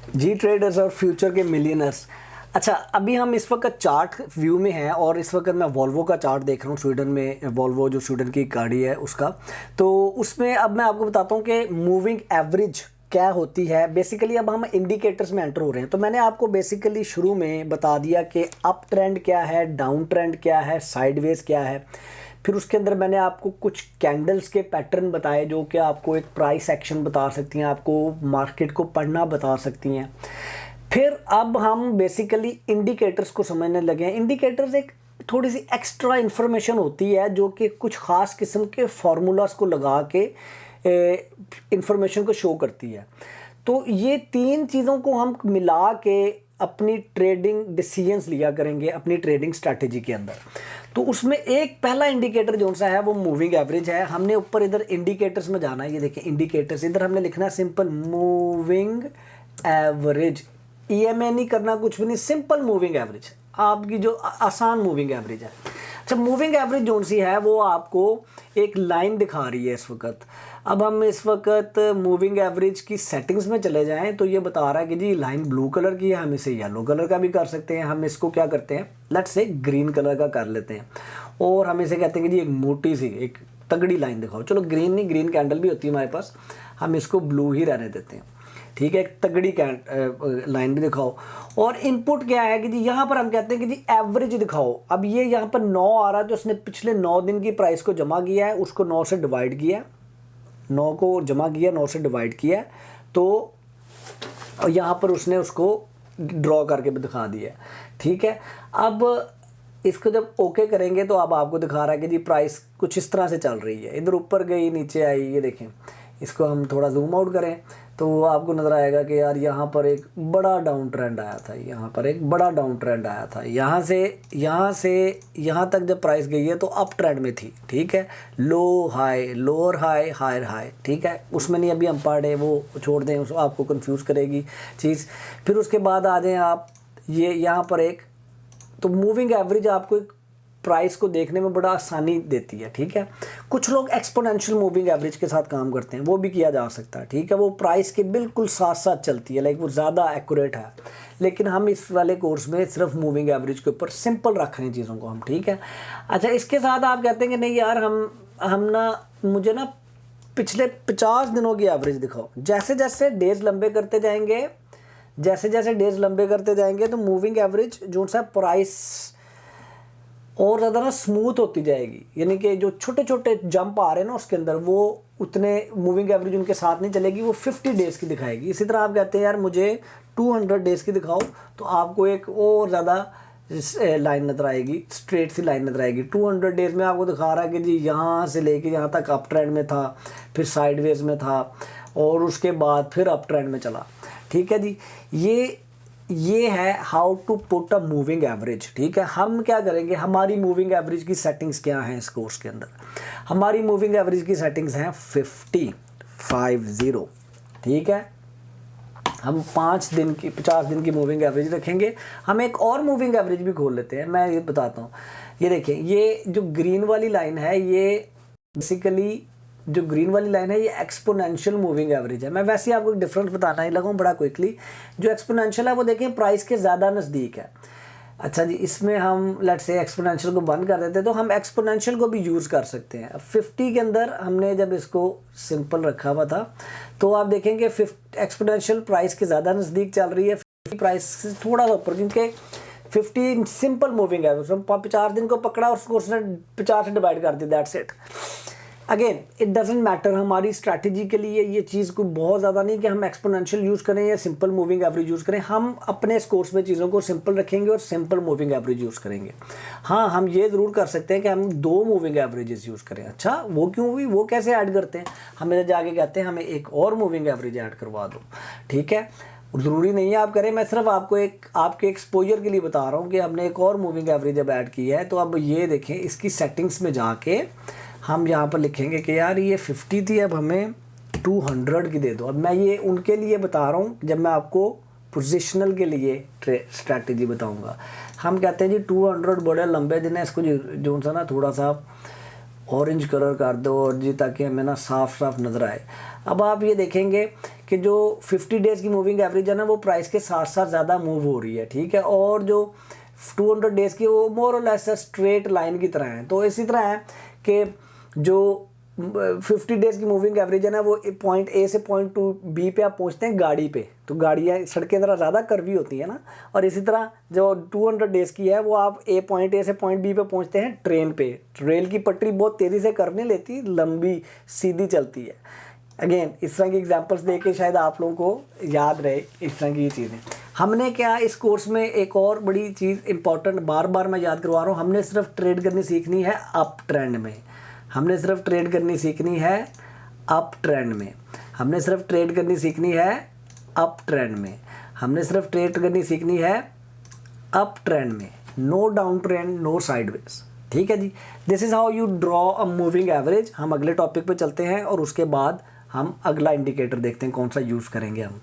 जी traders और future के millionaires. अच्छा, अभी हम इस वक्त चार्ट व्यू में हैं और इस वक्त मैं वॉल्वो का चार्ट देख रहा हूँ, स्वीडन में वॉल्वो जो स्वीडन की गाड़ी है उसका। तो उसमें अब मैं आपको बताता हूँ कि मूविंग एवरेज क्या होती है। बेसिकली अब हम इंडिकेटर्स में एंटर हो रहे हैं। तो मैंने आपको बेसिकली शुरू में बता दिया कि अप ट्रेंड क्या है, डाउन ट्रेंड क्या है, साइडवेज क्या है। फिर उसके अंदर मैंने आपको कुछ कैंडल्स के पैटर्न बताए जो कि आपको एक प्राइस एक्शन बता सकती हैं, आपको मार्केट को पढ़ना बता सकती हैं। फिर अब हम बेसिकली इंडिकेटर्स को समझने लगे हैं। इंडिकेटर्स एक थोड़ी सी एक्स्ट्रा इंफॉर्मेशन होती है जो कि कुछ ख़ास किस्म के फार्मूलाज को लगा के इंफॉर्मेशन को शो करती है। तो ये तीन चीज़ों को हम मिला के अपनी ट्रेडिंग डिसीजंस लिया करेंगे अपनी ट्रेडिंग स्ट्रैटेजी के अंदर। तो उसमें एक पहला इंडिकेटर जो सा है वो मूविंग एवरेज है। हमने ऊपर इधर इंडिकेटर्स में जाना है, ये देखिए इंडिकेटर्स, इधर हमने लिखना है सिंपल मूविंग एवरेज। ईएमए नहीं करना, कुछ भी नहीं, सिंपल मूविंग एवरेज, आपकी जो आसान मूविंग एवरेज है। अच्छा, मूविंग एवरेज जो सी है वो आपको एक लाइन दिखा रही है इस वक्त। अब हम इस वक्त मूविंग एवरेज की सेटिंग्स में चले जाएं तो ये बता रहा है कि जी लाइन ब्लू कलर की है, हम इसे येलो कलर का भी कर सकते हैं। हम इसको क्या करते हैं, लेट्स से ग्रीन कलर का कर लेते हैं और हम इसे कहते हैं कि जी एक मोटी सी एक तगड़ी लाइन दिखाओ। चलो ग्रीन नहीं, ग्रीन कैंडल भी होती है हमारे पास, हम इसको ब्लू ही रहने देते हैं, ठीक है। एक तगड़ी लाइन भी दिखाओ। और इनपुट क्या है कि जी यहाँ पर हम कहते हैं कि जी एवरेज दिखाओ। अब ये यहाँ पर 9 आ रहा है तो उसने पिछले 9 दिन की प्राइस को जमा किया है, उसको 9 से डिवाइड किया, 9 को जमा किया, 9 से डिवाइड किया, तो यहाँ पर उसने उसको ड्रॉ करके भी दिखा दिया, ठीक है। अब इसको जब ओके करेंगे तो अब आपको दिखा रहा है कि जी प्राइस कुछ इस तरह से चल रही है, इधर ऊपर गई नीचे आई। ये देखें, इसको हम थोड़ा जूम आउट करें तो आपको नज़र आएगा कि यार यहाँ पर एक बड़ा डाउन ट्रेंड आया था, यहाँ पर एक बड़ा डाउन ट्रेंड आया था। यहाँ से यहाँ तक जब प्राइस गई है तो अप ट्रेंड में थी, ठीक है। Low high, lower high, higher high, ठीक है। उसमें नहीं अभी हम पढ़े, वो छोड़ दें, उसको आपको कंफ्यूज करेगी चीज़। फिर उसके बाद आ जाएँ आप ये यहाँ पर एक, तो मूविंग एवरेज आपको एक प्राइस को देखने में बड़ा आसानी देती है, ठीक है। कुछ लोग एक्सपोनेंशियल मूविंग एवरेज के साथ काम करते हैं, वो भी किया जा सकता है, ठीक है। वो प्राइस के बिल्कुल साथ साथ चलती है, लाइक वो ज़्यादा एक्यूरेट है। लेकिन हम इस वाले कोर्स में सिर्फ मूविंग एवरेज के ऊपर सिंपल रख रहे हैं चीज़ों को हम, ठीक है। अच्छा, इसके साथ आप कहते हैं कि नहीं यार हम ना, मुझे ना पिछले 50 दिनों की एवरेज दिखाओ। जैसे जैसे डेज लंबे करते जाएंगे, जैसे जैसे डेज लंबे करते जाएंगे तो मूविंग एवरेज जो सा प्राइस और ज़्यादा ना स्मूथ होती जाएगी। यानी कि जो छोटे छोटे जंप आ रहे हैं ना उसके अंदर, वो उतने मूविंग एवरेज उनके साथ नहीं चलेगी, वो 50 डेज़ की दिखाएगी। इसी तरह आप कहते हैं यार मुझे 200 डेज़ की दिखाओ, तो आपको एक और ज़्यादा लाइन नजर आएगी, स्ट्रेट सी लाइन नजर आएगी। 200 डेज़ में आपको दिखा रहा है कि जी यहाँ से लेके यहाँ तक अप ट्रेंड में था, फिर साइडवेज में था और उसके बाद फिर अप ट्रेंड में चला, ठीक है जी। ये है how to put a moving average, ठीक है। हम क्या करेंगे, हमारी मूविंग एवरेज की सेटिंग्स क्या हैं इस कोर्स के अंदर। हमारी मूविंग एवरेज की सेटिंग्स हैं 50, ठीक है। हम 5 दिन की 50 दिन की मूविंग एवरेज रखेंगे। हम एक और मूविंग एवरेज भी खोल लेते हैं, मैं ये बताता हूँ। ये देखें, ये जो ग्रीन वाली लाइन है, ये बेसिकली जो ग्रीन वाली लाइन है ये एक्सपोनेंशियल मूविंग एवरेज है। मैं वैसे ही आपको डिफरेंस बताना ही लगा हूँ बड़ा क्विकली। जो एक्सपोनेंशियल है वो देखें प्राइस के ज़्यादा नज़दीक है। अच्छा जी, इसमें हम लेट्स से एक्सपोनेंशियल को बंद कर देते हैं, तो हम एक्सपोनेंशियल को भी यूज़ कर सकते हैं। 50 के अंदर हमने जब इसको सिंपल रखा हुआ था तो आप देखेंगे एक्सपोनेंशियल प्राइस के ज़्यादा नज़दीक चल रही है, 50 प्राइस से थोड़ा सा ऊपर, क्योंकि 50 सिंपल मूविंग एवरेज। हम 50 दिन को पकड़ा और उसको उसने 50 से डिवाइड कर दिया, that's it. Again it doesn't matter, हमारी स्ट्रैटेजी के लिए ये चीज़ को बहुत ज़्यादा नहीं कि हम एक्सपोनेंशियल यूज़ करें या सिंपल मूविंग एवरेज यूज़ करें। हम अपने इस कोर्स में चीज़ों को सिंपल रखेंगे और सिंपल मूविंग एवरेज यूज़ करेंगे। हाँ, हम ये ज़रूर कर सकते हैं कि हम 2 मूविंग एवरेजेस यूज़ करें। अच्छा, वो क्यों हुई, वो कैसे ऐड करते हैं, हमें जाके कहते हैं हमें एक और मूविंग एवरेज ऐड करवा दो, ठीक है। ज़रूरी नहीं है आप करें, मैं सिर्फ आपको आपके एक्सपोजर के लिए बता रहा हूँ कि हमने एक और मूविंग एवरेज जब ऐड की है। तो अब ये देखें, इसकी सेटिंग्स में जाके हम यहाँ पर लिखेंगे कि यार ये 50 थी, अब हमें 200 की दे दो। अब मैं ये उनके लिए बता रहा हूँ जब मैं आपको पोजिशनल के लिए स्ट्रैटेजी बताऊँगा। हम कहते हैं जी 200 बड़े लंबे दिन है, इसको जो सा ना थोड़ा सा ऑरेंज कलर कर दो और जी ताकि हमें ना साफ साफ नज़र आए। अब आप ये देखेंगे कि जो 50 डेज़ की मूविंग एवरेज है ना वो प्राइस के साथ साथ ज़्यादा मूव हो रही है, ठीक है। और जो 200 डेज़ की वो मोर और लेस स्ट्रेट लाइन की तरह है। तो इसी तरह है कि जो 50 डेज़ की मूविंग एवरेज है ना वो पॉइंट ए से पॉइंट टू बी पे आप पहुंचते हैं गाड़ी पे, तो गाड़ियाँ सड़कें ज़रा ज़्यादा कर्वी होती है ना। और इसी तरह जो 200 डेज़ की है वो आप पॉइंट ए से पॉइंट बी पे पहुंचते हैं ट्रेन पे। रेल की पटरी बहुत तेज़ी से कर्व नहीं लेती, लंबी सीधी चलती है। अगेन इस तरह की एग्जांपल्स दे के शायद आप लोगों को याद रहे इस तरह की चीज़ें। हमने क्या इस कोर्स में एक और बड़ी चीज़ इंपॉर्टेंट बार बार मैं याद करवा रहा हूँ, हमने सिर्फ ट्रेड करनी सीखनी है अप ट्रेंड में। हमने सिर्फ ट्रेड करनी सीखनी है अप ट्रेंड में। हमने सिर्फ ट्रेड करनी सीखनी है अप ट्रेंड में। हमने सिर्फ ट्रेड करनी सीखनी है अप ट्रेंड में, no down trend, no sideways, ठीक है जी। This is how you draw a moving average. हम अगले टॉपिक पे चलते हैं और उसके बाद हम अगला इंडिकेटर देखते हैं कौन सा यूज़ करेंगे हम।